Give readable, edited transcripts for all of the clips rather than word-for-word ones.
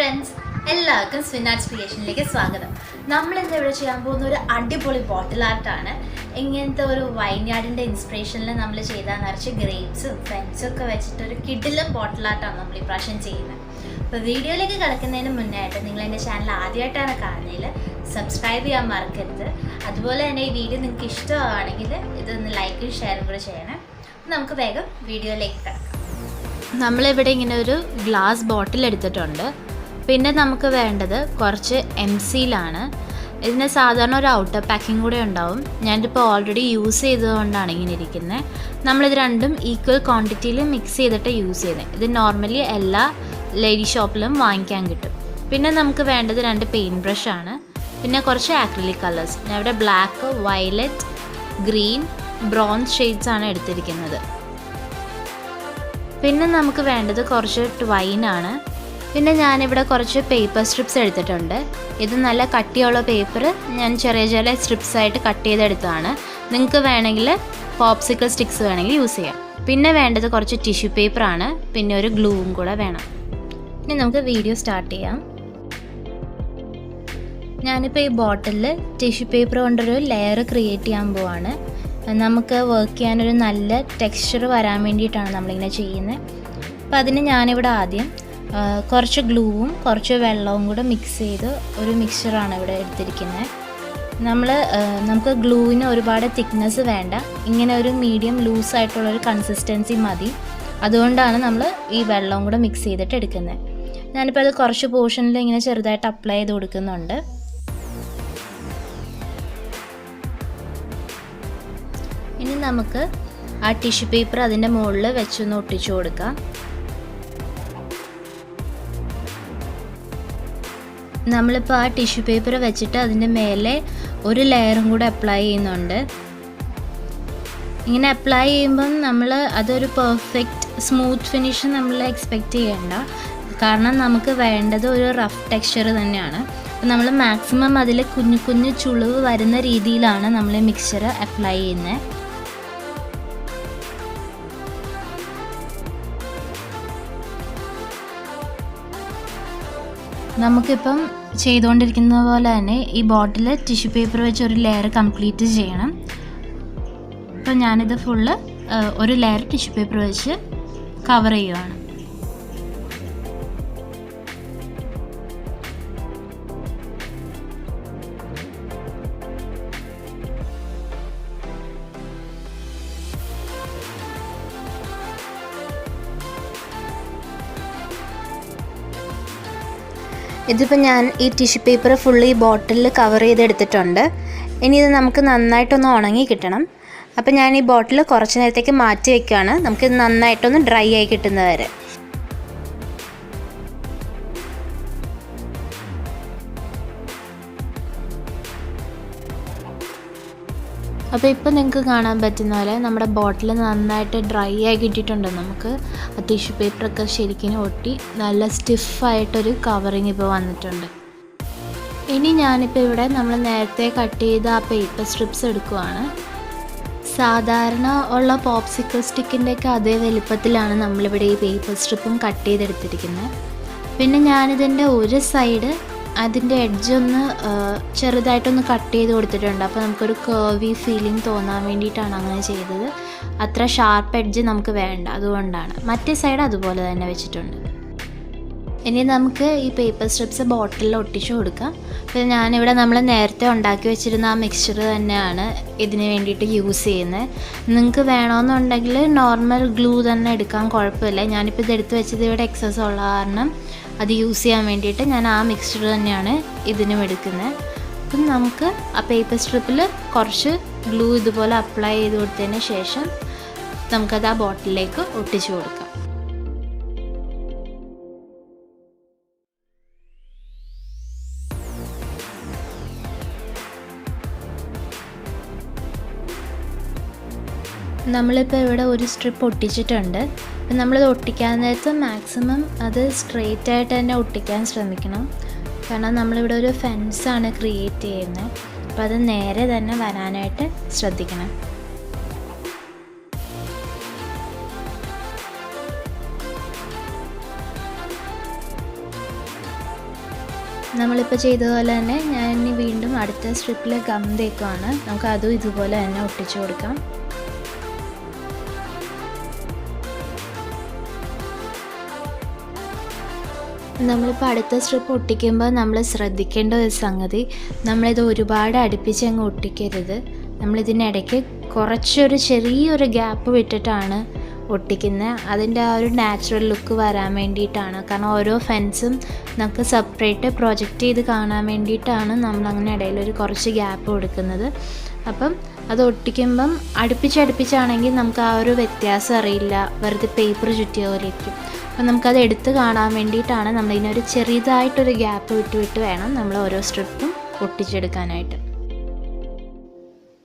Friends, എല്ലാവർക്കും സ്വിനാർട്സ് ക്രിയേഷനിലേക്ക് സ്വാഗതം. നമ്മളിന്ന് ഇവിടെ ചെയ്യാൻ പോകുന്ന ഒരു അടിപൊളി ബോട്ടിൽ ആർട്ടാണ്. ഇങ്ങനത്തെ ഒരു വൈൻയാർഡിൻ്റെ ഇൻസ്പിറേഷനിൽ നമ്മൾ ചെയ്താൽ നിറച്ച് ഗ്രേപ്സും ഫ്രണ്ട്സും ഒക്കെ വെച്ചിട്ടൊരു കിടിലം ബോട്ടിൽ ആർട്ടാണ് നമ്മൾ ഈ പ്രാവശ്യം ചെയ്യുന്നത്. അപ്പോൾ വീഡിയോയിലേക്ക് കിടക്കുന്നതിന് മുന്നേ ആയിട്ട് നിങ്ങൾ എൻ്റെ ചാനൽ ആദ്യമായിട്ടാണ് കാണുന്നതിൽ സബ്സ്ക്രൈബ് ചെയ്യാൻ മറക്കരുത്. അതുപോലെ തന്നെ ഈ വീഡിയോ നിങ്ങൾക്ക് ഇഷ്ടമാണെങ്കിൽ ഇതൊന്ന് ലൈക്കും ഷെയറും കൂടെ ചെയ്യണം. നമുക്ക് വേഗം വീഡിയോയിലേക്ക് കിടക്കാം. നമ്മളിവിടെ ഇങ്ങനെ ഒരു ഗ്ലാസ് ബോട്ടിൽ എടുത്തിട്ടുണ്ട്. പിന്നെ നമുക്ക് വേണ്ടത് കുറച്ച് എംസിയിലാണ്. ഇതിന് സാധാരണ ഒരു ഔട്ടർ പാക്കിംഗ് കൂടെ ഉണ്ടാവും. ഞാനിപ്പോൾ ഓൾറെഡി യൂസ് ചെയ്തതുകൊണ്ടാണ് ഇങ്ങനെ ഇരിക്കുന്നത്. നമ്മളിത് രണ്ടും ഈക്വൽ ക്വാണ്ടിറ്റിയിൽ മിക്സ് ചെയ്തിട്ട് യൂസ് ചെയ്യുന്നത്. ഇത് നോർമലി എല്ലാ ലേഡി ഷോപ്പിലും വാങ്ങിക്കാൻ കിട്ടും. പിന്നെ നമുക്ക് വേണ്ടത് 2 പെയിൻറ്റ് ബ്രഷാണ്. പിന്നെ കുറച്ച് ആക്രിലിക് കളേഴ്സ്. ഞാൻ ഇവിടെ ബ്ലാക്ക്, വയലറ്റ്, ഗ്രീൻ, ബ്രോൺസ് ഷെയ്ഡ്സാണ് എടുത്തിരിക്കുന്നത്. പിന്നെ നമുക്ക് വേണ്ടത് കുറച്ച് ട്വൈനാണ്. പിന്നെ ഞാനിവിടെ കുറച്ച് പേപ്പർ സ്ട്രിപ്സ് എടുത്തിട്ടുണ്ട്. ഇത് നല്ല കട്ടിയുള്ള പേപ്പർ ഞാൻ ചെറിയ ചെറിയ സ്ട്രിപ്സായിട്ട് കട്ട് ചെയ്തെടുത്തതാണ്. നിങ്ങൾക്ക് വേണമെങ്കിൽ പോപ്സിക്കിൾ സ്റ്റിക്സ് വേണമെങ്കിൽ യൂസ് ചെയ്യാം. പിന്നെ വേണ്ടത് കുറച്ച് ടിഷ്യൂ പേപ്പറാണ്. പിന്നെ ഒരു ഗ്ലൂവും കൂടെ വേണം. ഇനി നമുക്ക് വീഡിയോ സ്റ്റാർട്ട് ചെയ്യാം. ഞാനിപ്പോൾ ഈ ബോട്ടിലിൽ ടിഷ്യൂ പേപ്പർ കൊണ്ടൊരു ലെയർ ക്രിയേറ്റ് ചെയ്യാൻ പോവാണ്. നമുക്ക് വർക്ക് ചെയ്യാനൊരു നല്ല ടെക്സ്ചർ വരാൻ വേണ്ടിയിട്ടാണ് നമ്മളിങ്ങനെ ചെയ്യുന്നത്. അപ്പോൾ അതിന് ഞാനിവിടെ ആദ്യം കുറച്ച് ഗ്ലൂവും കുറച്ച് വെള്ളവും കൂടെ മിക്സ് ചെയ്ത് ഒരു മിക്സ്ചറാണ് ഇവിടെ എടുത്തിരിക്കുന്നത്. നമുക്ക് ഗ്ലൂവിന് ഒരുപാട് തിക്നെസ് വേണ്ട. ഇങ്ങനെ ഒരു മീഡിയം ലൂസായിട്ടുള്ളൊരു കൺസിസ്റ്റൻസി മതി. അതുകൊണ്ടാണ് നമ്മൾ ഈ വെള്ളവും കൂടെ മിക്സ് ചെയ്തിട്ട് എടുക്കുന്നത്. ഞാനിപ്പോൾ അത് കുറച്ച് പോർഷനിൽ ഇങ്ങനെ ചെറുതായിട്ട് അപ്ലൈ ചെയ്ത് കൊടുക്കുന്നുണ്ട്. ഇനി നമുക്ക് ആ ടിഷ്യൂ പേപ്പർ അതിൻ്റെ മുകളിൽ വെച്ചൊന്ന് ഒട്ടിച്ചു കൊടുക്കാം. നമ്മളിപ്പോൾ ആ ടിഷ്യൂ പേപ്പർ വെച്ചിട്ട് അതിൻ്റെ മേലെ ഒരു ലെയറും കൂടെ അപ്ലൈ ചെയ്യുന്നുണ്ട്. ഇങ്ങനെ അപ്ലൈ ചെയ്യുമ്പം അതൊരു പെർഫെക്റ്റ് സ്മൂത്ത് ഫിനിഷ് നമ്മൾ എക്സ്പെക്റ്റ് ചെയ്യേണ്ട. കാരണം നമുക്ക് വേണ്ടത് ഒരു റഫ് ടെക്സ്ചർ തന്നെയാണ്. അപ്പോൾ നമ്മൾ മാക്സിമം അതിൽ കുഞ്ഞു കുഞ്ഞു ചുളിവ് വരുന്ന രീതിയിലാണ് നമ്മൾ മിക്സ്ചർ അപ്ലൈ ചെയ്യുന്നത്. നമുക്കിപ്പം ചെയ്തുകൊണ്ടിരിക്കുന്ന പോലെ തന്നെ ഈ ബോട്ടിൽ ടിഷ്യൂ പേപ്പർ വെച്ച് ഒരു ലെയർ കംപ്ലീറ്റ് ചെയ്യണം. അപ്പം ഞാനിത് ഫുള്ള് ഒരു ലെയർ ടിഷ്യൂ പേപ്പർ വെച്ച് കവർ ചെയ്യുവാണ്. ഇതിപ്പോൾ ഞാൻ ഈ ടിഷ്യൂ പേപ്പർ ഫുള്ള് ഈ ബോട്ടിലിൽ കവർ ചെയ്തെടുത്തിട്ടുണ്ട്. ഇനി ഇത് നമുക്ക് നന്നായിട്ടൊന്ന് ഉണങ്ങി കിട്ടണം. അപ്പോൾ ഞാൻ ഈ ബോട്ടിൽ കുറച്ച് നേരത്തേക്ക് മാറ്റി വയ്ക്കുകയാണ്. നമുക്കിത് നന്നായിട്ടൊന്ന് ഡ്രൈ ആയി കിട്ടുന്നത് വരെ. അപ്പോൾ ഇപ്പോൾ നിങ്ങൾക്ക് കാണാൻ പറ്റുന്ന പോലെ നമ്മുടെ ബോട്ടിൽ നന്നായിട്ട് ഡ്രൈ ആയി കിട്ടിയിട്ടുണ്ട്. നമുക്ക് ആ ടിഷ്യൂ പേപ്പറൊക്കെ ശരിക്കും ഒട്ടി നല്ല സ്റ്റിഫായിട്ടൊരു കവറിങ് ഇപ്പോൾ വന്നിട്ടുണ്ട്. ഇനി ഞാനിപ്പോൾ ഇവിടെ നമ്മൾ നേരത്തെ കട്ട് ചെയ്ത ആ പേപ്പർ സ്ട്രിപ്സ് എടുക്കുവാണ്. സാധാരണ ഉള്ള പോപ്സിക്കിൾ സ്റ്റിക്കിൻ്റെയൊക്കെ അതേ വലുപ്പത്തിലാണ് നമ്മളിവിടെ ഈ പേപ്പർ സ്ട്രിപ്പും കട്ട് ചെയ്തെടുത്തിരിക്കുന്നത്. പിന്നെ ഞാനിതിൻ്റെ ഒരു സൈഡ് അതിൻ്റെ എഡ്ജൊന്ന് ചെറുതായിട്ടൊന്ന് കട്ട് ചെയ്ത് കൊടുത്തിട്ടുണ്ട്. അപ്പോൾ നമുക്കൊരു കർവി ഫീലിംഗ് തോന്നാൻ വേണ്ടിയിട്ടാണ് അങ്ങനെ ചെയ്തത്. അത്ര ഷാർപ്പ് എഡ്ജ് നമുക്ക് വേണ്ട, അതുകൊണ്ടാണ്. മറ്റേ സൈഡ് അതുപോലെ തന്നെ വെച്ചിട്ടുണ്ട്. ഇനി നമുക്ക് ഈ പേപ്പർ സ്ട്രിപ്സ് ബോട്ടിലിൽ ഒട്ടിച്ചു കൊടുക്കാം. അപ്പോൾ ഞാനിവിടെ നമ്മൾ നേരത്തെ ഉണ്ടാക്കി വെച്ചിരുന്ന ആ മിക്സ്ചർ തന്നെയാണ് ഇതിന് വേണ്ടിയിട്ട് യൂസ് ചെയ്യുന്നത്. നിങ്ങൾക്ക് വേണമെന്നുണ്ടെങ്കിൽ നോർമൽ ഗ്ലൂ തന്നെ എടുക്കാൻ കുഴപ്പമില്ല. ഞാനിപ്പോൾ ഇതെടുത്ത് വെച്ചത് ഇവിടെ എക്സസ് ഉള്ള കാരണം അത് യൂസ് ചെയ്യാൻ വേണ്ടിയിട്ട് ഞാൻ ആ മിക്സ്ചർ തന്നെയാണ് ഇതിനും എടുക്കുന്നത്. അപ്പം നമുക്ക് ആ പേപ്പർ സ്ട്രിപ്പിൽ കുറച്ച് ഗ്ലൂ ഇതുപോലെ അപ്ലൈ ചെയ്ത് കൊടുത്തതിന് ശേഷം നമുക്കത് ആ ബോട്ടിലേക്ക് ഒട്ടിച്ചു കൊടുക്കാം. നമ്മളിപ്പോൾ ഇവിടെ ഒരു സ്ട്രിപ്പ് ഒട്ടിച്ചിട്ടുണ്ട്. അപ്പം നമ്മളിത് ഒട്ടിക്കാൻ നേരത്ത് മാക്സിമം അത് സ്ട്രെയിറ്റ് ആയിട്ട് തന്നെ ഒട്ടിക്കാൻ ശ്രമിക്കണം. കാരണം നമ്മളിവിടെ ഒരു ഫെൻസാണ് ക്രിയേറ്റ് ചെയ്യുന്നത്. അപ്പോൾ അത് നേരെ തന്നെ വരാനായിട്ട് ശ്രദ്ധിക്കണം. നമ്മളിപ്പോൾ ചെയ്തതുപോലെ തന്നെ ഞാൻ ഇനി വീണ്ടും അടുത്ത സ്ട്രിപ്പിൽ ഗം തേക്കുവാണ്. നമുക്ക് അതും ഇതുപോലെ തന്നെ ഒട്ടിച്ചു കൊടുക്കാം. നമ്മളിപ്പോൾ അടുത്ത സ്ട്രിപ്പ് ഒട്ടിക്കുമ്പോൾ നമ്മൾ ശ്രദ്ധിക്കേണ്ട ഒരു സംഗതി, നമ്മളിത് ഒരുപാട് അടുപ്പിച്ച് അങ്ങ് ഒട്ടിക്കരുത്. നമ്മളിതിനിടയ്ക്ക് കുറച്ചൊരു ചെറിയൊരു ഗ്യാപ്പ് വിട്ടിട്ടാണ് ഒട്ടിക്കുന്നത്. അതിൻ്റെ ആ ഒരു നാച്ചുറൽ ലുക്ക് വരാൻ വേണ്ടിയിട്ടാണ്. കാരണം ഓരോ ഫെൻസും നമുക്ക് സെപ്പറേറ്റ് പ്രൊജക്റ്റ് ചെയ്ത് കാണാൻ വേണ്ടിയിട്ടാണ് നമ്മളങ്ങനെ ഇടയിലൊരു കുറച്ച് ഗ്യാപ്പ് കൊടുക്കുന്നത്. അപ്പം അത് ഒട്ടിക്കുമ്പം അടുപ്പിച്ചാണെങ്കിൽ നമുക്ക് ആ ഒരു വ്യത്യാസം അറിയില്ല, വെറുതെ പേപ്പർ ചുറ്റിയ പോലെ ഇരിക്കും. അപ്പം നമുക്കത് എടുത്ത് കാണാൻ വേണ്ടിയിട്ടാണ് നമ്മളിതിനൊരു ചെറിയതായിട്ടൊരു ഗ്യാപ്പ് വിട്ട് വേണം നമ്മൾ ഓരോ സ്ട്രിപ്പും ഒട്ടിച്ചെടുക്കാനായിട്ട്.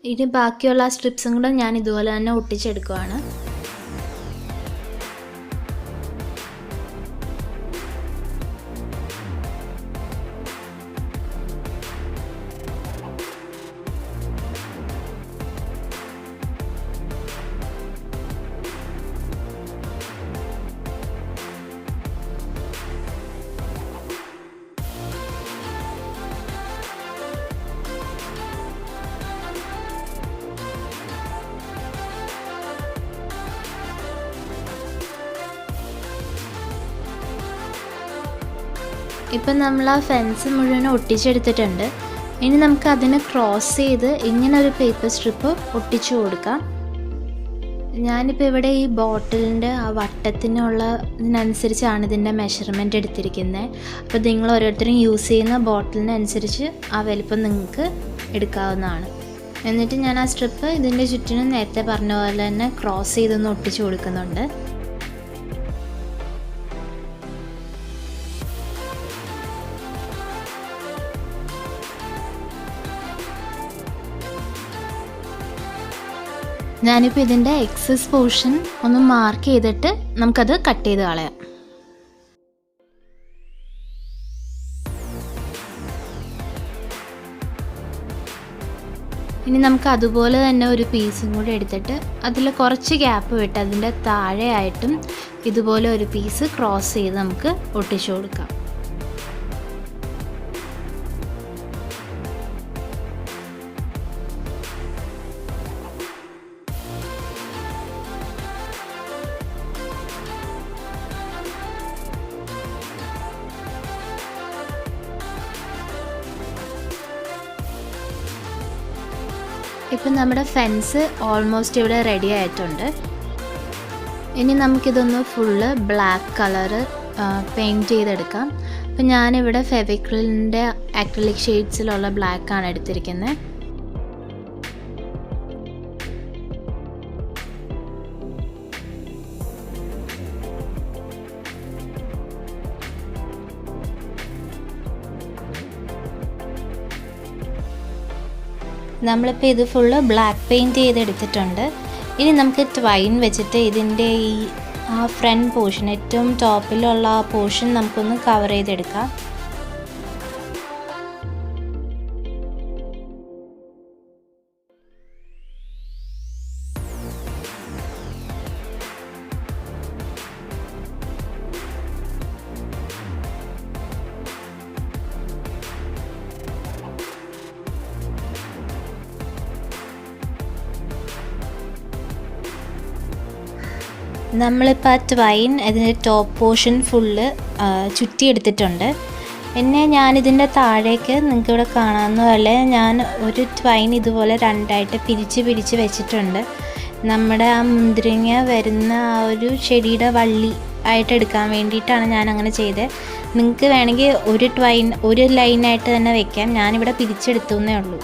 ഇനി ബാക്കിയുള്ള ആ സ്ട്രിപ്സും കൂടെ ഞാൻ ഇതുപോലെ തന്നെ ഒട്ടിച്ചെടുക്കുവാണ്. ഇപ്പം നമ്മൾ ആ ഫെൻസ് മുഴുവൻ ഒട്ടിച്ചെടുത്തിട്ടുണ്ട്. ഇനി നമുക്ക് അതിനെ ക്രോസ് ചെയ്ത് ഇങ്ങനൊരു പേപ്പർ സ്ട്രിപ്പ് ഒട്ടിച്ചു കൊടുക്കാം. ഞാനിപ്പോൾ ഇവിടെ ഈ ബോട്ടിലിൻ്റെ ആ വട്ടത്തിനുള്ള ഇതിനനുസരിച്ചാണ് ഇതിൻ്റെ മെഷർമെൻറ്റ് എടുത്തിരിക്കുന്നത്. അപ്പോൾ നിങ്ങൾ ഓരോരുത്തരും യൂസ് ചെയ്യുന്ന ബോട്ടിലിനനുസരിച്ച് ആ വലിപ്പം നിങ്ങൾക്ക് എടുക്കാവുന്നതാണ്. എന്നിട്ട് ഞാൻ ആ സ്ട്രിപ്പ് ഇതിൻ്റെ ചുറ്റിനും നേരത്തെ പറഞ്ഞ പോലെ തന്നെ ക്രോസ് ചെയ്തൊന്ന് ഒട്ടിച്ചു കൊടുക്കുന്നുണ്ട്. ഞാനിപ്പോൾ ഇതിൻ്റെ എക്സസ് പോർഷൻ ഒന്ന് മാർക്ക് ചെയ്തിട്ട് നമുക്കത് കട്ട് ചെയ്ത് കളയാം. ഇനി നമുക്ക് അതുപോലെ തന്നെ ഒരു പീസും കൂടി എടുത്തിട്ട് അതിൽ കുറച്ച് ഗ്യാപ്പ് വിട്ട് അതിൻ്റെ താഴെയായിട്ടും ഇതുപോലെ ഒരു പീസ് ക്രോസ് ചെയ്ത് നമുക്ക് ഒട്ടിച്ചു കൊടുക്കാം. ഇപ്പം നമ്മുടെ ഫെൻസ് ഓൾമോസ്റ്റ് ഇവിടെ റെഡി ആയിട്ടുണ്ട്. ഇനി നമുക്കിതൊന്ന് ഫുള്ള് ബ്ലാക്ക് കളറ് പെയിൻറ്റ് ചെയ്തെടുക്കാം. അപ്പം ഞാനിവിടെ ഫെവിക്രിലിൻ്റെ അക്രിലിക് ഷെയ്ഡ്സിലുള്ള ബ്ലാക്കാണ് എടുത്തിരിക്കുന്നത്. നമ്മളിപ്പോൾ ഇത് ഫുള്ള് ബ്ലാക്ക് പെയിൻറ്റ് ചെയ്തെടുത്തിട്ടുണ്ട്. ഇനി നമുക്ക് ട്വൈൻ വെച്ചിട്ട് ഇതിൻ്റെ ഈ ആ ഫ്രണ്ട് പോർഷൻ, ഏറ്റവും ടോപ്പിലുള്ള ആ പോർഷൻ നമുക്കൊന്ന് കവർ ചെയ്തെടുക്കാം. നമ്മളിപ്പോൾ ആ ട്വൈൻ അതിൻ്റെ ടോപ്പ് പോർഷൻ ഫുള്ള് ചുറ്റിയെടുത്തിട്ടുണ്ട്. പിന്നെ ഞാനിതിൻ്റെ താഴേക്ക് നിങ്ങൾക്കിവിടെ കാണാവുന്ന പോലെ ഞാൻ ഒരു ട്വൈൻ ഇതുപോലെ രണ്ടായിട്ട് പിരിച്ച് വെച്ചിട്ടുണ്ട്. നമ്മുടെ ആ മുന്തിരിങ്ങ വരുന്ന ആ ഒരു ചെടിയുടെ വള്ളി ആയിട്ട് എടുക്കാൻ വേണ്ടിയിട്ടാണ് ഞാൻ അങ്ങനെ ചെയ്തത്. നിങ്ങൾക്ക് വേണമെങ്കിൽ ഒരു ട്വൈൻ ഒരു ലൈനായിട്ട് തന്നെ വെക്കാം. ഞാനിവിടെ പിരിച്ചെടുത്തേ ഉള്ളൂ.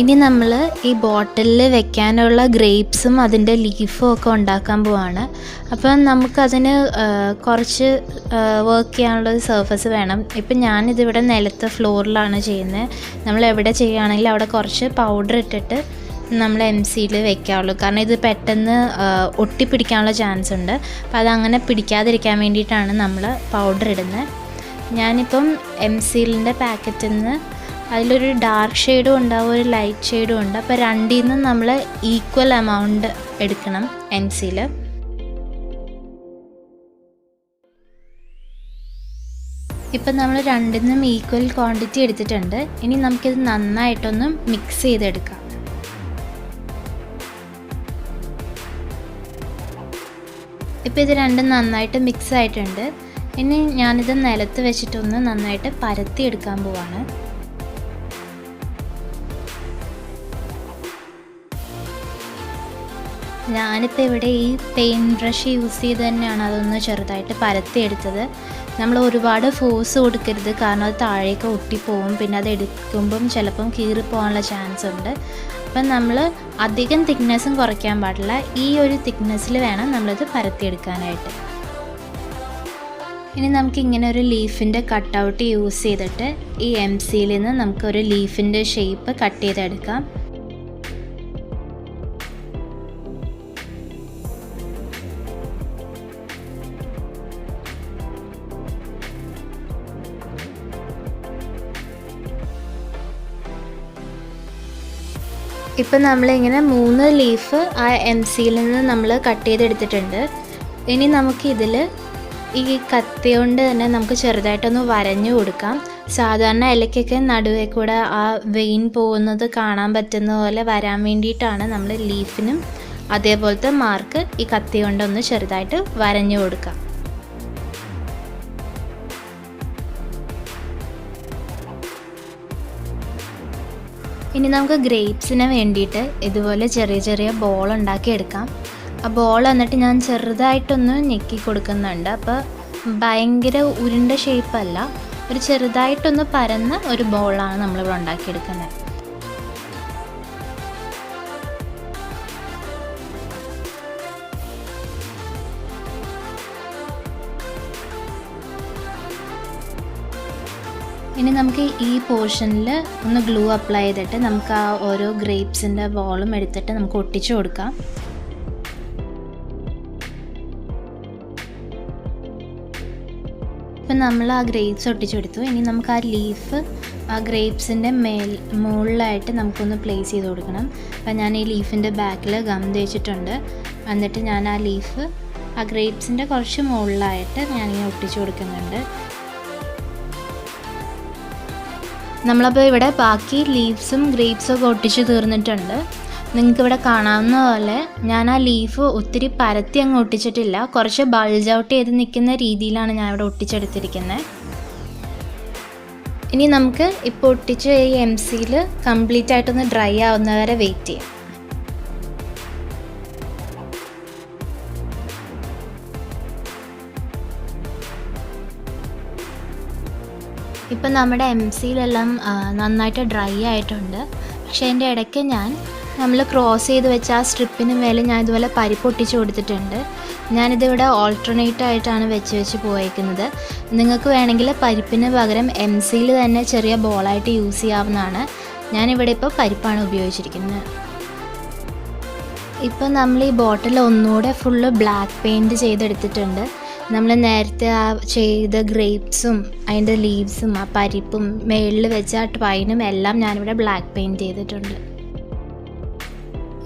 ഇനി നമ്മൾ ഈ ബോട്ടിലിൽ വെക്കാനുള്ള ഗ്രേപ്സും അതിൻ്റെ ലീഫും ഒക്കെ ഉണ്ടാക്കാൻ പോവാണ്. അപ്പം നമുക്കതിന് കുറച്ച് വർക്ക് ചെയ്യാനുള്ള സർഫസ് വേണം. ഇപ്പം ഞാനിതിവിടെ നിലത്തെ ഫ്ലോറിലാണ് ചെയ്യുന്നത്. നമ്മൾ എവിടെ ചെയ്യുകയാണെങ്കിൽ അവിടെ കുറച്ച് പൗഡർ ഇട്ടിട്ട് നമ്മൾ എംസിയിൽ വെക്കാവുള്ളൂ. കാരണം ഇത് പെട്ടെന്ന് ഒട്ടിപ്പിടിക്കാനുള്ള ചാൻസ് ഉണ്ട്. അപ്പം അതങ്ങനെ പിടിക്കാതിരിക്കാൻ വേണ്ടിയിട്ടാണ് നമ്മൾ പൗഡർ ഇടുന്നത്. ഞാനിപ്പം എംസിലിൻ്റെ പാക്കറ്റിൽ നിന്ന് അതിലൊരു ഡാർക്ക് ഷെയ്ഡും ഉണ്ടാവും, ഒരു ലൈറ്റ് ഷെയ്ഡും ഉണ്ട്. അപ്പോൾ രണ്ടിൽ നിന്നും നമ്മൾ ഈക്വൽ എമൗണ്ട് എടുക്കണം എംസിയിൽ. ഇപ്പം നമ്മൾ രണ്ടിനും ഈക്വൽ ക്വാണ്ടിറ്റി എടുത്തിട്ടുണ്ട്. ഇനി നമുക്കിത് നന്നായിട്ടൊന്ന് മിക്സ് ചെയ്തെടുക്കാം. ഇപ്പോൾ ഇത് രണ്ടും നന്നായിട്ട് മിക്സ് ആയിട്ടുണ്ട്. ഇനി ഞാനിത് നിലത്ത് വെച്ചിട്ടൊന്ന് നന്നായിട്ട് പരത്തിയെടുക്കാൻ പോവാണ്. ഞാനിപ്പോൾ ഇവിടെ ഈ പെയിൻറ്റ് ബ്രഷ് യൂസ് ചെയ്ത് തന്നെയാണ് അതൊന്ന് ചെറുതായിട്ട് പരത്തിയെടുത്തത്. നമ്മൾ ഒരുപാട് ഫോഴ്സ് കൊടുക്കരുത്, കാരണം അത് താഴേക്ക് ഒട്ടിപ്പോവും. പിന്നെ അത് എടുക്കുമ്പം ചിലപ്പം കീറിപ്പോകാനുള്ള ചാൻസ് ഉണ്ട്. അപ്പം നമ്മൾ അധികം തിക്നെസ്സും കുറയ്ക്കാൻ പാടില്ല. ഈ ഒരു തിക്നെസ്സിൽ വേണം നമ്മളിത് പരത്തിയെടുക്കാനായിട്ട്. ഇനി നമുക്കിങ്ങനെ ഒരു ലീഫിൻ്റെ കട്ടൗട്ട് യൂസ് ചെയ്തിട്ട് ഈ MC-യിൽ നിന്ന് നമുക്കൊരു ലീഫിൻ്റെ ഷേപ്പ് കട്ട് ചെയ്തെടുക്കാം. ഇപ്പം നമ്മളിങ്ങനെ 3 ലീഫ് ആ MC-യിൽ നിന്ന് നമ്മൾ കട്ട് ചെയ്തെടുത്തിട്ടുണ്ട്. ഇനി നമുക്കിതിൽ ഈ കത്തി കൊണ്ട് തന്നെ നമുക്ക് ചെറുതായിട്ടൊന്ന് വരഞ്ഞു കൊടുക്കാം. സാധാരണ ഇലയ്ക്കൊക്കെ നടുവേ കൂടെ ആ വെയിൻ പോകുന്നത് കാണാൻ പറ്റുന്ന പോലെ വരാൻ വേണ്ടിയിട്ടാണ് നമ്മൾ ലീഫിനും അതേപോലത്തെ മാർക്ക് ഈ കത്തി കൊണ്ടൊന്ന് ചെറുതായിട്ട് വരഞ്ഞു കൊടുക്കാം. ഇനി നമുക്ക് ഗ്രേപ്സിന് വേണ്ടിയിട്ട് ഇതുപോലെ ചെറിയ ചെറിയ ബോൾ ഉണ്ടാക്കിയെടുക്കാം. ആ ബോൾ എന്നിട്ട് ഞാൻ ചെറുതായിട്ടൊന്ന് ഞെക്കി കൊടുക്കുന്നുണ്ട്. അപ്പോൾ ഭയങ്കര ഉരുണ്ട ഷേപ്പല്ല, ഒരു ചെറുതായിട്ടൊന്ന് പരന്ന ഒരു ബോളാണ് നമ്മളിവിടെ ഉണ്ടാക്കിയെടുക്കുന്നത്. ഇനി നമുക്ക് ഈ പോർഷനിൽ ഒന്ന് ഗ്ലൂ അപ്ലൈ ചെയ്തിട്ട് നമുക്ക് ആ ഓരോ ഗ്രേപ്സിൻ്റെ ബോളും എടുത്തിട്ട് നമുക്ക് ഒട്ടിച്ചു കൊടുക്കാം. ഇപ്പം നമ്മൾ ആ ഗ്രേപ്സ് ഒട്ടിച്ചെടുത്തു. ഇനി നമുക്ക് ആ ലീഫ് ആ ഗ്രേപ്സിൻ്റെ മുകളിലായിട്ട് നമുക്കൊന്ന് പ്ലേസ് ചെയ്ത് കൊടുക്കണം. അപ്പം ഞാൻ ഈ ലീഫിൻ്റെ ബാക്കിൽ ഗം തേച്ചിട്ടുണ്ട്. എന്നിട്ട് ഞാൻ ആ ലീഫ് ആ ഗ്രേപ്സിൻ്റെ കുറച്ച് മുകളിലായിട്ട് ഞാനിങ്ങനെ ഒട്ടിച്ചു കൊടുക്കുന്നുണ്ട്. നമ്മളപ്പോൾ ഇവിടെ ബാക്കി ലീവ്സും ഗ്രേപ്സും ഒക്കെ ഒട്ടിച്ച് തീർന്നിട്ടുണ്ട്. നിങ്ങൾക്കിവിടെ കാണാവുന്ന പോലെ ഞാൻ ആ ലീഫ് ഒത്തിരി പരത്തി അങ്ങ് ഒട്ടിച്ചിട്ടില്ല, കുറച്ച് ബൾജ് ഔട്ട് ചെയ്ത് നിൽക്കുന്ന രീതിയിലാണ് ഞാൻ ഇവിടെ ഒട്ടിച്ചെടുത്തിരിക്കുന്നത്. ഇനി നമുക്ക് ഇപ്പോൾ ഒട്ടിച്ച് ഈ MC-യിൽ കംപ്ലീറ്റ് ആയിട്ടൊന്ന് ഡ്രൈ ആവുന്നവരെ വെയിറ്റ് ചെയ്യാം. ഇപ്പം നമ്മുടെ MC-യിലെല്ലാം നന്നായിട്ട് ഡ്രൈ ആയിട്ടുണ്ട്. പക്ഷേ അതിൻ്റെ ഇടയ്ക്ക് നമ്മൾ ക്രോസ് ചെയ്ത് വെച്ച ആ സ്ട്രിപ്പിന് മേലെ ഞാൻ ഇതുപോലെ പരിപ്പ് ഒട്ടിച്ച് കൊടുത്തിട്ടുണ്ട്. ഞാനിതിവിടെ ഓൾട്ടർനേറ്റ് ആയിട്ടാണ് വെച്ച് പോയേക്കുന്നത്. നിങ്ങൾക്ക് വേണമെങ്കിൽ പരിപ്പിന് പകരം MC-യിൽ തന്നെ ചെറിയ ബോളായിട്ട് യൂസ് ചെയ്യാവുന്നതാണ്. ഞാനിവിടെ ഇപ്പോൾ പരിപ്പാണ് ഉപയോഗിച്ചിരിക്കുന്നത്. ഇപ്പം നമ്മൾ ഈ ബോട്ടിൽ ഒന്നുകൂടെ ഫുള്ള് ബ്ലാക്ക് പെയിൻറ്റ് ചെയ്തെടുത്തിട്ടുണ്ട്. നമ്മൾ നേരത്തെ ആ ചെയ്ത ഗ്രേപ്സും അതിൻ്റെ ലീവ്സും ആ പരിപ്പും മേളിൽ വെച്ച ആ ട്വൈനും എല്ലാം ഞാനിവിടെ ബ്ലാക്ക് പെയിൻറ്റ് ചെയ്തിട്ടുണ്ട്.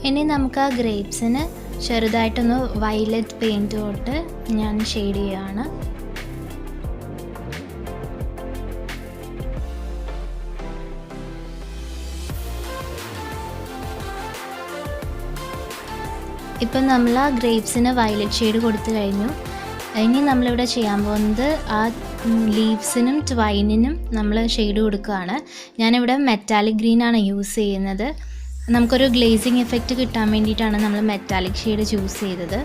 ഇനി നമുക്ക് ആ ഗ്രേപ്സിന് ചെറുതായിട്ടൊന്ന് വയലറ്റ് പെയിൻറ്റ് തൊട്ട് ഞാൻ ഷെയ്ഡ് ചെയ്യുകയാണ്. ഇപ്പം നമ്മൾ ആ ഗ്രേപ്സിന് വയലറ്റ് ഷെയ്ഡ് കൊടുത്തു കഴിഞ്ഞു. ഇനി നമ്മളിവിടെ ചെയ്യാൻ പോകുന്നത് ആ ലീവ്സിനും ട്വൈനിനും നമ്മൾ ഷെയ്ഡ് കൊടുക്കുകയാണ്. ഞാനിവിടെ മെറ്റാലിക് ഗ്രീനാണ് യൂസ് ചെയ്യുന്നത്. നമുക്കൊരു ഗ്ലേസിങ് എഫക്റ്റ് കിട്ടാൻ വേണ്ടിയിട്ടാണ് നമ്മൾ മെറ്റാലിക് ഷെയ്ഡ് ചൂസ് ചെയ്തത്.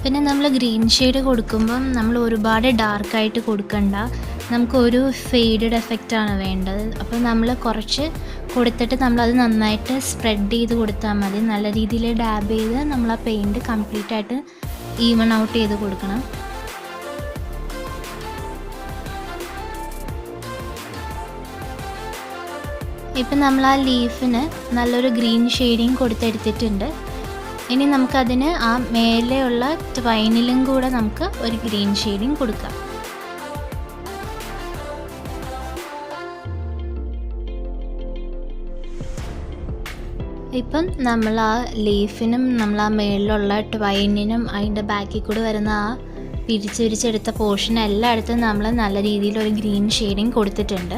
പിന്നെ നമ്മൾ ഗ്രീൻ ഷെയ്ഡ് കൊടുക്കുമ്പം നമ്മൾ ഒരുപാട് ഡാർക്കായിട്ട് കൊടുക്കണ്ട, നമുക്കൊരു ഫെയ്ഡഡ് എഫക്റ്റാണ് വേണ്ടത്. അപ്പോൾ നമ്മൾ കുറച്ച് കൊടുത്തിട്ട് നമ്മളത് നന്നായിട്ട് സ്പ്രെഡ് ചെയ്ത് കൊടുത്താൽ മതി. നല്ല രീതിയിൽ ഡാബ് ചെയ്ത് നമ്മൾ ആ പെയിൻറ്റ് കംപ്ലീറ്റ് ആയിട്ട് ഈവൺ ഔട്ട് ചെയ്ത് കൊടുക്കണം. ഇപ്പം നമ്മൾ ആ ലീഫിന് നല്ലൊരു ഗ്രീൻ ഷെയ്ഡിങ് കൊടുത്തെടുത്തിട്ടുണ്ട്. ഇനി നമുക്കതിന് ആ മേലെയുള്ള ട്വൈനിലും കൂടെ നമുക്ക് ഒരു ഗ്രീൻ ഷെയ്ഡിങ് കൊടുക്കാം. ഇപ്പം നമ്മൾ ആ ലീഫിനും നമ്മൾ ആ മേളിലുള്ള ട്വൈനിനും അതിൻ്റെ ബാക്കിൽ കൂടെ വരുന്ന ആ പിരിച്ചെടുത്ത പോർഷൻ എല്ലായിടത്തും നമ്മൾ നല്ല രീതിയിലൊരു ഗ്രീൻ ഷെയ്ഡിങ് കൊടുത്തിട്ടുണ്ട്.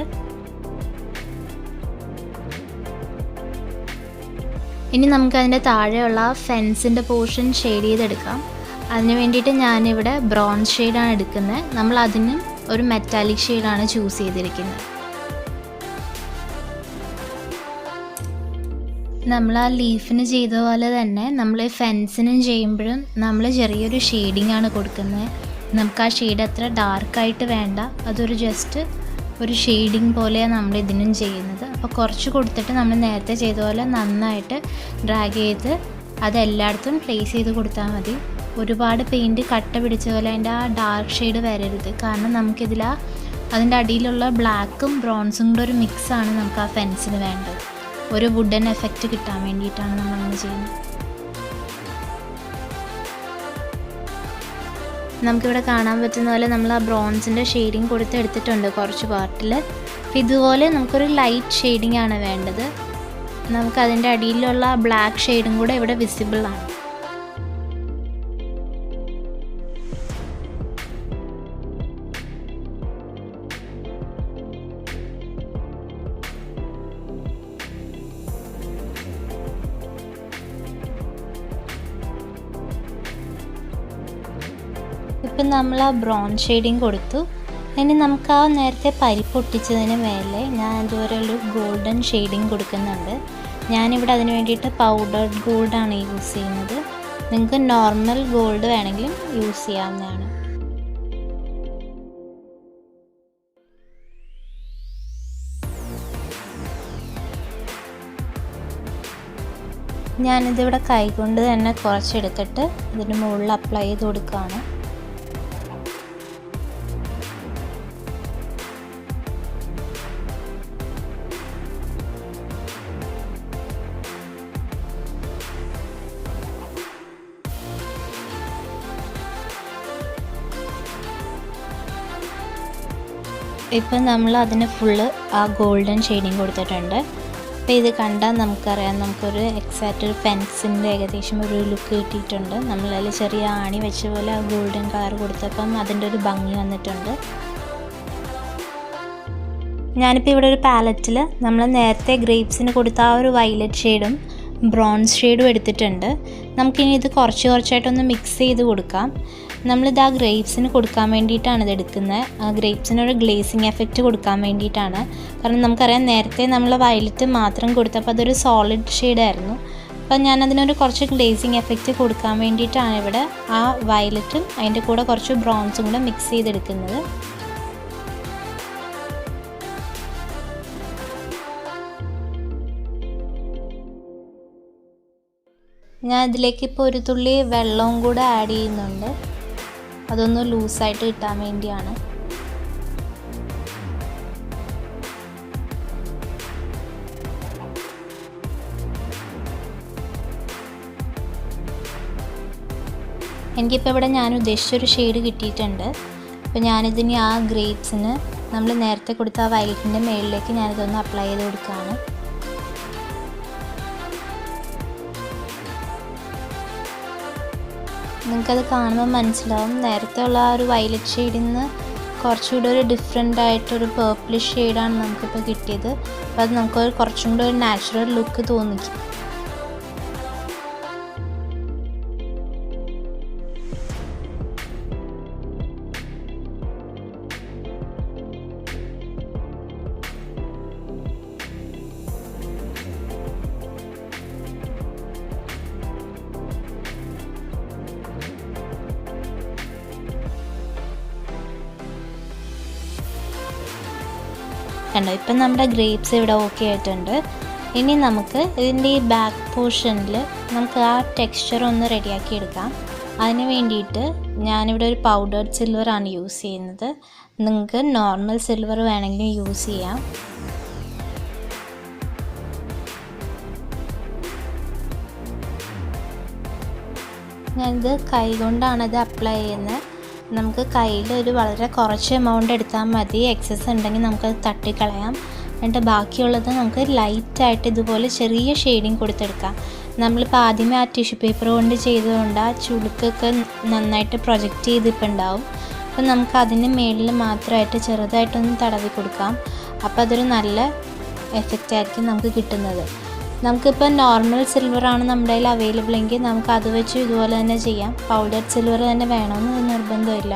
ഇനി നമുക്കതിൻ്റെ താഴെയുള്ള ഫെൻസിൻ്റെ പോർഷൻ ഷെയ്ഡ് ചെയ്തെടുക്കാം. അതിന് വേണ്ടിയിട്ട് ഞാനിവിടെ ബ്രോൺസ് ഷെയ്ഡാണ് എടുക്കുന്നത്. നമ്മൾ അതിനും ഒരു മെറ്റാലിക് ഷെയ്ഡാണ് ചൂസ് ചെയ്തിരിക്കുന്നത്. നമ്മൾ ആ ലീഫിന് ചെയ്ത പോലെ തന്നെ നമ്മൾ ഫെൻസിനും ചെയ്യുമ്പോഴും നമ്മൾ ചെറിയൊരു ഷെയ്ഡിങ് ആണ് കൊടുക്കുന്നത്. നമുക്ക് ആ ഷെയ്ഡ് അത്ര ഡാർക്കായിട്ട് വേണ്ട, അതൊരു ജസ്റ്റ് ഒരു ഷെയ്ഡിങ് പോലെയാണ് നമ്മൾ ഇതിനും ചെയ്യുന്നത്. അപ്പോൾ കുറച്ച് കൊടുത്തിട്ട് നമ്മൾ നേരത്തെ ചെയ്ത പോലെ നന്നായിട്ട് ഡ്രാഗ് ചെയ്ത് അത് എല്ലായിടത്തും പ്ലേസ് ചെയ്ത് കൊടുത്താൽ മതി. ഒരുപാട് പെയിൻറ്റ് കട്ട പിടിച്ച പോലെ അതിൻ്റെ ആ ഡാർക്ക് ഷെയ്ഡ് വരരുത്. കാരണം നമുക്കിതിൽ അതിൻ്റെ അടിയിലുള്ള ബ്ലാക്കും ബ്രോൺസും കൂടെ ഒരു മിക്സാണ് നമുക്ക് ആ ഫെൻസിന് വേണ്ടത്. ഒരു വുഡൻ എഫക്റ്റ് കിട്ടാൻ വേണ്ടിയിട്ടാണ് നമ്മളങ്ങനെ ചെയ്യുന്നത്. നമുക്കിവിടെ കാണാൻ പറ്റുന്ന പോലെ നമ്മൾ ആ ബ്രോൺസിൻ്റെ ഷെയ്ഡിങ് കൊടുത്ത് എടുത്തിട്ടുണ്ട് കുറച്ച് പാർട്ടിൽ. അപ്പോൾ ഇതുപോലെ നമുക്കൊരു ലൈറ്റ് ഷെയ്ഡിങ് ആണ് വേണ്ടത്. നമുക്കതിൻ്റെ അടിയിലുള്ള ബ്ലാക്ക് ഷെയ്ഡും കൂടെ ഇവിടെ വിസിബിളാണ്. ഇപ്പം നമ്മൾ ആ ബ്രൗൺ ഷെയ്ഡിങ് കൊടുത്തു. ഇനി നമുക്ക് ആ നേരത്തെ പരിപ്പ് ഒട്ടിച്ചതിന് മേലെ ഞാൻ ഇതുവരെ ഒരു ഗോൾഡൻ ഷെയ്ഡിങ് കൊടുക്കുന്നുണ്ട്. ഞാനിവിടെ അതിന് വേണ്ടിയിട്ട് പൗഡർഡ് ഗോൾഡാണ് യൂസ് ചെയ്യുന്നത്. നിങ്ങൾക്ക് നോർമൽ ഗോൾഡ് വേണമെങ്കിലും യൂസ് ചെയ്യാവുന്നതാണ്. ഞാനിതിവിടെ കൈകൊണ്ട് തന്നെ കുറച്ചെടുത്തിട്ട് ഇതിന് മുകളിൽ അപ്ലൈ ചെയ്ത് കൊടുക്കുകയാണ്. ഇപ്പം നമ്മൾ അതിന് ഫുള്ള് ആ ഗോൾഡൻ ഷെയ്ഡിങ് കൊടുത്തിട്ടുണ്ട്. അപ്പോൾ ഇത് കണ്ടാൽ നമുക്കറിയാം, നമുക്കൊരു എക്സാക്റ്റ് ഒരു ഫെൻസിൻ്റെ ഏകദേശം ഒരു ലുക്ക് കിട്ടിയിട്ടുണ്ട്. നമ്മളതിൽ ചെറിയ ആണി വെച്ച പോലെ ആ ഗോൾഡൻ കളർ കൊടുത്തപ്പം അതിൻ്റെ ഒരു ഭംഗി വന്നിട്ടുണ്ട്. ഞാനിപ്പോൾ ഇവിടെ ഒരു പാലറ്റിൽ നമ്മൾ നേരത്തെ ഗ്രേപ്സിന് കൊടുത്ത ആ ഒരു വയലറ്റ് ഷെയ്ഡും ബ്രോൺസ് ഷെയ്ഡും എടുത്തിട്ടുണ്ട്. നമുക്കിനി ഇത് കുറച്ചായിട്ടൊന്ന് മിക്സ് ചെയ്ത് കൊടുക്കാം. നമ്മളിത് ആ ഗ്രേപ്സിന് കൊടുക്കാൻ വേണ്ടിയിട്ടാണ് ഇത് എടുക്കുന്നത്. ആ ഗ്രേപ്സിനൊരു ഗ്ലേസിങ് എഫക്റ്റ് കൊടുക്കാൻ വേണ്ടിയിട്ടാണ്. കാരണം നമുക്കറിയാം നേരത്തെ നമ്മൾ വയലറ്റ് മാത്രം കൊടുത്തപ്പോൾ അതൊരു സോളിഡ് ഷെയ്ഡായിരുന്നു. അപ്പം ഞാനതിനൊരു കുറച്ച് ഗ്ലേസിങ് എഫക്റ്റ് കൊടുക്കാൻ വേണ്ടിയിട്ടാണ് ഇവിടെ ആ വയലറ്റും അതിൻ്റെ കൂടെ കുറച്ച് ബ്രൗൺസും കൂടെ മിക്സ് ചെയ്തെടുക്കുന്നത്. ഞാൻ ഇതിലേക്ക് ഇപ്പോൾ ഒരു തുള്ളി വെള്ളവും കൂടെ ആഡ് ചെയ്യുന്നുണ്ട്. അതൊന്ന് ലൂസായിട്ട് കിട്ടാൻ വേണ്ടിയാണ്. എനിക്കിപ്പോൾ ഇവിടെ ഞാൻ ഉദ്ദേശിച്ചൊരു ഷെയ്ഡ് കിട്ടിയിട്ടുണ്ട്. അപ്പോൾ ഞാനിതിന് ആ ഗ്രേപ്സിന് നമ്മൾ നേരത്തെ കൊടുത്ത ആ വയലറ്റിൻ്റെ മുകളിലേക്ക് ഞാനിതൊന്ന് അപ്ലൈ ചെയ്ത് കൊടുക്കുകയാണ്. നിങ്ങൾക്കത് കാണുമ്പോൾ മനസ്സിലാവും, നേരത്തെ ഉള്ള ആ ഒരു വയലറ്റ് ഷെയ്ഡിൽ നിന്ന് കുറച്ചുകൂടെ ഒരു ഡിഫറെൻ്റ് ആയിട്ടൊരു പേർപ്പിളിഷ് ഷെയ്ഡാണ് നമുക്കിപ്പോൾ കിട്ടിയത്. അപ്പോൾ അത് നമുക്ക് കുറച്ചും കൂടെ ഒരു നാച്ചുറൽ ലുക്ക് തോന്നിക്കും. കണ്ടോ, ഇപ്പം നമ്മുടെ ഗ്രേപ്സ് ഇവിടെ ഓക്കെ ആയിട്ടുണ്ട്. ഇനി നമുക്ക് ഇതിൻ്റെ ഈ ബാക്ക് പോർഷനിൽ നമുക്ക് ആ ടെക്സ്ചർ ഒന്ന് റെഡിയാക്കി എടുക്കാം. അതിന് വേണ്ടിയിട്ട് ഞാനിവിടെ ഒരു പൗഡേർഡ് സിൽവറാണ് യൂസ് ചെയ്യുന്നത്. നിങ്ങൾക്ക് നോർമൽ സിൽവർ വേണമെങ്കിലും യൂസ് ചെയ്യാം. ഞാനിത് കൈ കൊണ്ടാണത് അപ്ലൈ ചെയ്യുന്നത്. നമുക്ക് കയ്യിൽ ഒരു വളരെ കുറച്ച് എമൗണ്ട് എടുത്താൽ മതി. എക്സസ് ഉണ്ടെങ്കിൽ നമുക്കത് തട്ടിക്കളയാം. എന്നിട്ട് ബാക്കിയുള്ളത് നമുക്ക് ലൈറ്റായിട്ട് ഇതുപോലെ ചെറിയ ഷെയ്ഡിങ് കൊടുത്തെടുക്കാം. നമ്മളിപ്പോൾ ആദ്യമേ ആ ടിഷ്യൂ പേപ്പർ കൊണ്ട് ചെയ്തുകൊണ്ട് ആ ചുളുക്കൊക്കെ നന്നായിട്ട് പ്രൊജക്റ്റ് ചെയ്തിപ്പോൾ ഉണ്ടാവും. അപ്പം നമുക്ക് അതിന് മേളിൽ മാത്രമായിട്ട് ചെറുതായിട്ടൊന്ന് തടവി കൊടുക്കാം. അപ്പോൾ അതൊരു നല്ല എഫക്റ്റ് ആയിരിക്കും നമുക്ക് കിട്ടുന്നത്. നമുക്കിപ്പോൾ നോർമൽ സിൽവറാണ് നമ്മുടെ കയ്യിൽ അവൈലബിൾ എങ്കിൽ നമുക്ക് അത് വെച്ച് ഇതുപോലെ തന്നെ ചെയ്യാം. പൗഡർഡ് സിൽവർ തന്നെ വേണമെന്ന് നിർബന്ധമില്ല.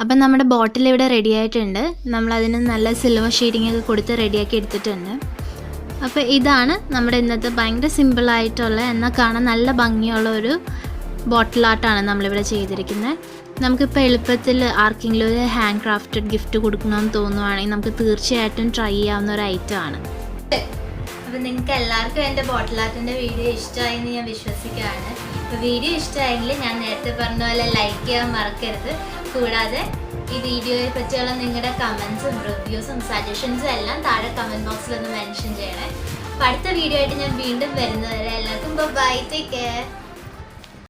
അപ്പം നമ്മുടെ ബോട്ടിൽ ഇവിടെ റെഡി ആയിട്ടുണ്ട്. നമ്മളതിന് നല്ല സിൽവർ ഷെയ്ഡിങ് ഒക്കെ കൊടുത്ത് റെഡിയാക്കി എടുത്തിട്ടുണ്ട്. അപ്പോൾ ഇതാണ് നമ്മുടെ ഇന്നത്തെ ഭയങ്കര സിമ്പിളായിട്ടുള്ള എന്നാൽ കാണാൻ നല്ല ഭംഗിയുള്ള ഒരു ബോട്ടിൽ ആർട്ടാണ് നമ്മളിവിടെ ചെയ്തിരിക്കുന്നത്. നമുക്കിപ്പോൾ എളുപ്പത്തിൽ ആർക്കെങ്കിലും ഒരു ഹാൻഡ് ക്രാഫ്റ്റഡ് ഗിഫ്റ്റ് കൊടുക്കണമെന്ന് തോന്നുവാണെങ്കിൽ നമുക്ക് തീർച്ചയായിട്ടും ട്രൈ ചെയ്യാവുന്ന ഒരു ഐറ്റമാണ്. അപ്പോൾ നിങ്ങൾക്ക് എല്ലാവർക്കും എൻ്റെ ബോട്ടിൽ ആർട്ടിൻ്റെ വീഡിയോ ഇഷ്ടമായി എന്ന് ഞാൻ വിശ്വസിക്കുകയാണ്. അപ്പോൾ വീഡിയോ ഇഷ്ടമായെങ്കിൽ ഞാൻ നേരത്തെ പറഞ്ഞ പോലെ ലൈക്ക് ചെയ്യാൻ മറക്കരുത്. കൂടാതെ ഈ വീഡിയോയെ പറ്റിയുള്ള നിങ്ങളുടെ കമൻസും റിവ്യൂസും സജഷൻസും എല്ലാം താഴെ കമൻറ്റ് ബോക്സിലൊന്ന് മെൻഷൻ ചെയ്യണേ. അപ്പോൾ അടുത്ത വീഡിയോ ആയിട്ട് ഞാൻ വീണ്ടും വരുന്നതുവരെ എല്ലാവർക്കും ബൈ, ടേക്ക് കെയർ.